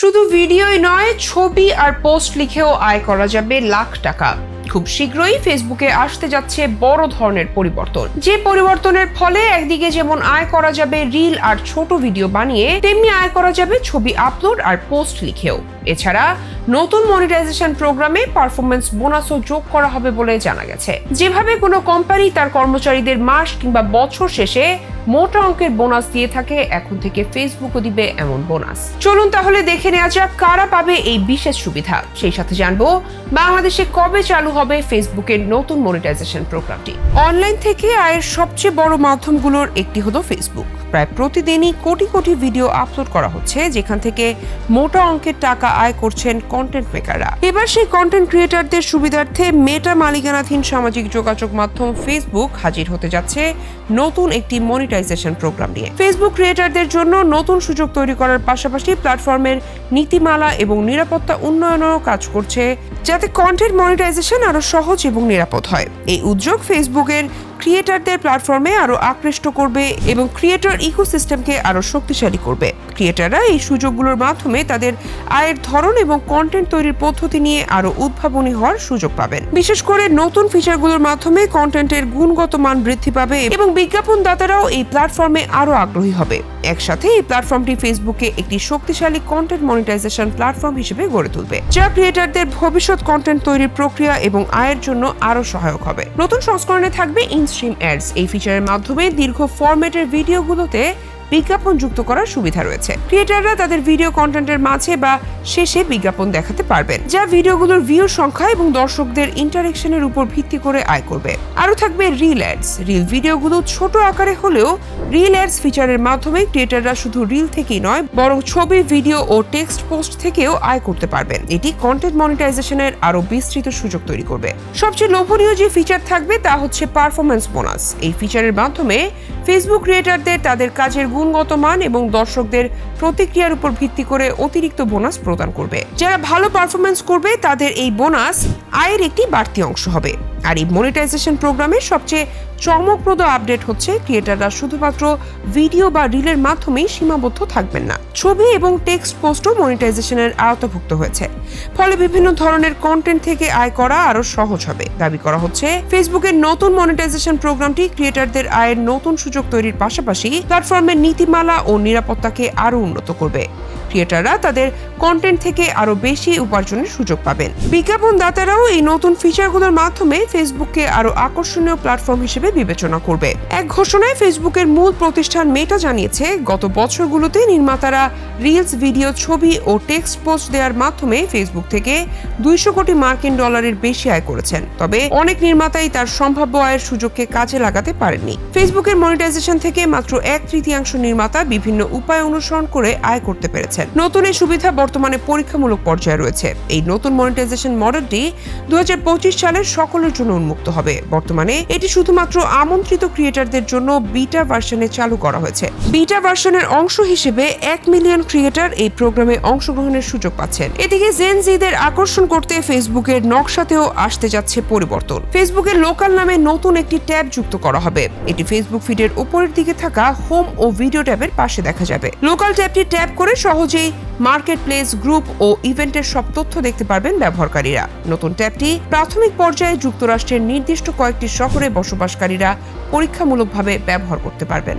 শুধু ভিডিওই নয়, ছবি আর পোস্ট লিখেও আয় করা যাবে লাখ টাকা। খুব শীঘ্রই ফেসবুকে আসতে যাচ্ছে বড় ধরনের পরিবর্তন, যে পরিবর্তনের ফলে একদিকে যেমন আয় করা যাবে রিল আর ছোট ভিডিও বানিয়ে, তেমনি আয় করা যাবে ছবি আপলোড আর পোস্ট লিখেও। এছাড়া নতুন মনিটাইজেশন প্রোগ্রামে পারফরমেন্স বোনাসও যোগ করা হবে বলে জানা গেছে। যেভাবে কোনো কোম্পানি তার কর্মচারীদের মাস কিংবা বছর শেষে মোটা অঙ্কের বোনাস দিয়ে থাকে, এখন থেকে ফেসবুকও দিবে এমন বোনাস। চলুন তাহলে দেখে নেওয়া যাক কারা পাবে এই বিশেষ সুবিধা। সেই সাথে জানবো বাংলাদেশে কবে চালু হবে ফেসবুকের নতুন মনিটাইজেশন প্রোগ্রামটি। অনলাইন থেকে আয়ের সবচেয়ে বড় মাধ্যমগুলোর একটি হলো ফেসবুক। প্রায় প্রতিদিনই কোটি কোটি ভিডিও আপলোড করা হচ্ছে, যেখান থেকে মোটা অঙ্কের টাকা আয় করছেন কন্টেন্ট মেকাররা। এবার সেই কন্টেন্ট ক্রিয়েটরদের সুবিধার্থে মেটা মালিকানাধীন সামাজিক যোগাযোগ মাধ্যম ফেসবুক হাজির হতে যাচ্ছে নতুন একটি মনিটাইজেশন প্রোগ্রাম নিয়ে। ফেসবুক ক্রিয়েটরদের জন্য নতুন সুযোগ তৈরি করার পাশাপাশি প্ল্যাটফর্মের নীতিমালা এবং নিরাপত্তা উন্নয়নেও কাজ করছে, যাতে কন্টেন্ট মনিটাইজেশন আরো সহজ এবং নিরাপদ হয়। এই উদ্যোগ ফেসবুকের ক্রিয়েটরদের প্ল্যাটফর্মে আরো আকৃষ্ট করবে এবং ক্রিয়েটর ইকোসিস্টেমকে আরো শক্তিশালী করবে। ক্রিয়েটররা এই সুযোগগুলোর মাধ্যমে তাদের আয়ের ধরন এবং কন্টেন্ট তৈরির পদ্ধতি নিয়ে আরো উদ্ভাবনী হওয়ার সুযোগ পাবেন। বিশেষ করে নতুন ফিচারগুলোর মাধ্যমে কন্টেন্টের গুণগত মান বৃদ্ধি পাবে এবং বিজ্ঞাপনদাতারাও এই প্ল্যাটফর্মে আরো আগ্রহী হবে। একসাথে এই প্ল্যাটফর্মটি ফেসবুকে একটি শক্তিশালী কন্টেন্ট মনিটাইজেশন প্ল্যাটফর্ম হিসেবে গড়ে তুলবে, যা ক্রিয়েটরদের ভবিষ্যৎ কন্টেন্ট তৈরির প্রক্রিয়া এবং আয়ের জন্য আরো সহায়ক হবে। নতুন সংস্করণে থাকবে ইনস্ট্রিম অ্যাডস। এই ফিচারের মাধ্যমে দীর্ঘ ফরম্যাটের ভিডিওগুলোতে বিজ্ঞাপন যুক্ত করার সুবিধা রয়েছে। ক্রিয়েটররা তাদের ভিডিও কন্টেন্টের মাঝে বা শেষে বিজ্ঞাপন দেখাতে পারবেন, যা ভিডিওগুলোর ভিউ সংখ্যা এবং দর্শকদের ইন্টারেকশনের উপর ভিত্তি করে আয় করবে। আরও থাকবে রিল অ্যাডস। রিল ভিডিওগুলো ছোট আকারে হলেও রিল অ্যাডস ফিচারের মাধ্যমে ক্রিয়েটররা শুধু রিল থেকেই নয়, বরং ছবি, ভিডিও ও টেক্সট পোস্ট থেকেও আয় করতে পারবেন। এটি কন্টেন্ট মনিটাইজেশনের আরো বিস্তৃত সুযোগ তৈরি করবে। সবচেয়ে লোভনীয় যে ফিচার থাকবে তা হচ্ছে পারফরমেন্স বোনাস। এই ফিচারের মাধ্যমে ফেসবুক ক্রিয়েটরদের তাদের কাজের গুণগত মান এবং দর্শকদের প্রতিক্রিয়ার উপর ভিত্তি করে অতিরিক্ত বোনাস প্রদান করবে। যারা ভালো পারফরমেন্স করবে তাদের এই বোনাস আয়ের একটি বাড়তি অংশ হবে। আর এই মনিটাইজেশন প্রোগ্রামের সবচেয়ে চমকপ্রদ আপডেট হচ্ছে ক্রিয়েটররা শুধুমাত্র ভিডিও বা রিলের মাধ্যমেই সীমাবদ্ধ থাকবেন না, ছবি এবং টেক্সট পোস্টও মনিটাইজেশনের আওতাভুক্ত হয়েছে। ফলে বিভিন্ন ধরনের কন্টেন্ট থেকে আয় করা আরো সহজ হবে। দাবি করা হচ্ছে ফেসবুকের নতুন মনিটাইজেশন প্রোগ্রামটি ক্রিয়েটরদের আয়ের নতুন সুযোগ তৈরির পাশাপাশি প্ল্যাটফর্মের নীতিমালা ও নিরাপত্তাকে আরো উন্নত করবে। ক্রিয়েটররা তাদের কন্টেন্ট থেকে আরো বেশি উপার্জনের সুযোগ পাবেন। বিজ্ঞাপনদাতারাও এই নতুন ফিচারগুলোর মাধ্যমে ফেসবুককে আরো আকর্ষণীয় প্ল্যাটফর্ম হিসেবে বিবেচনা করবে। এক ঘোষণায় ফেসবুকের মূল প্রতিষ্ঠান মেটা জানিয়েছে, গত বছরগুলোতে নির্মাতারা রিলস, ভিডিও, ছবি ও টেক্সট পোস্ট দেওয়ার মাধ্যমে ফেসবুক থেকে $200 কোটি বেশি আয় করেছেন। তবে অনেক নির্মাতাই তার সম্ভাব্য আয়ের সুযোগকে কাজে লাগাতে পারেননি। ফেসবুকের মনিটাইজেশন থেকে মাত্র 1/3 নির্মাতা বিভিন্ন উপায় অনুসরণ করে আয় করতে পেরেছেন। নতুন এই সুবিধা বর্তমানে পরীক্ষামূলক পর্যায়ে রয়েছে। এই নতুন মনিটাইজেশন মডেলটি 2025 সালের সকলের জন্য উন্মুক্ত হবে। বর্তমানে এটি শুধুমাত্র আমন্ত্রিত ক্রিয়েটরদের জন্য বিটা ভার্সনে চালু করা হয়েছে। বিটা ভার্সনের অংশ হিসেবে 1 মিলিয়ন ক্রিয়েটর এই প্রোগ্রামে অংশগ্রহণের সুযোগ পাচ্ছেন। এদিকে জেন জিদের আকর্ষণ করতে ফেসবুকের নকশাতেও আসতে যাচ্ছে পরিবর্তন। ফেসবুকের লোকাল নামে নতুন একটি ট্যাব যুক্ত করা হবে। এটি ফেসবুক ফিডের উপরের দিকে থাকা হোম ও ভিডিও ট্যাবের পাশে দেখা যাবে। লোকাল ট্যাবটি ট্যাব করে সহজেই মার্কেট প্লেস, গ্রুপ ও ইভেন্টের সব তথ্য দেখতে পারবেন ব্যবহারকারীরা। নতুন ট্যাবটি প্রাথমিক পর্যায়ে যুক্তরাষ্ট্রের নির্দিষ্ট কয়েকটি শহরে বসবাসকারীরা পরীক্ষামূলকভাবে ব্যবহার করতে পারবেন।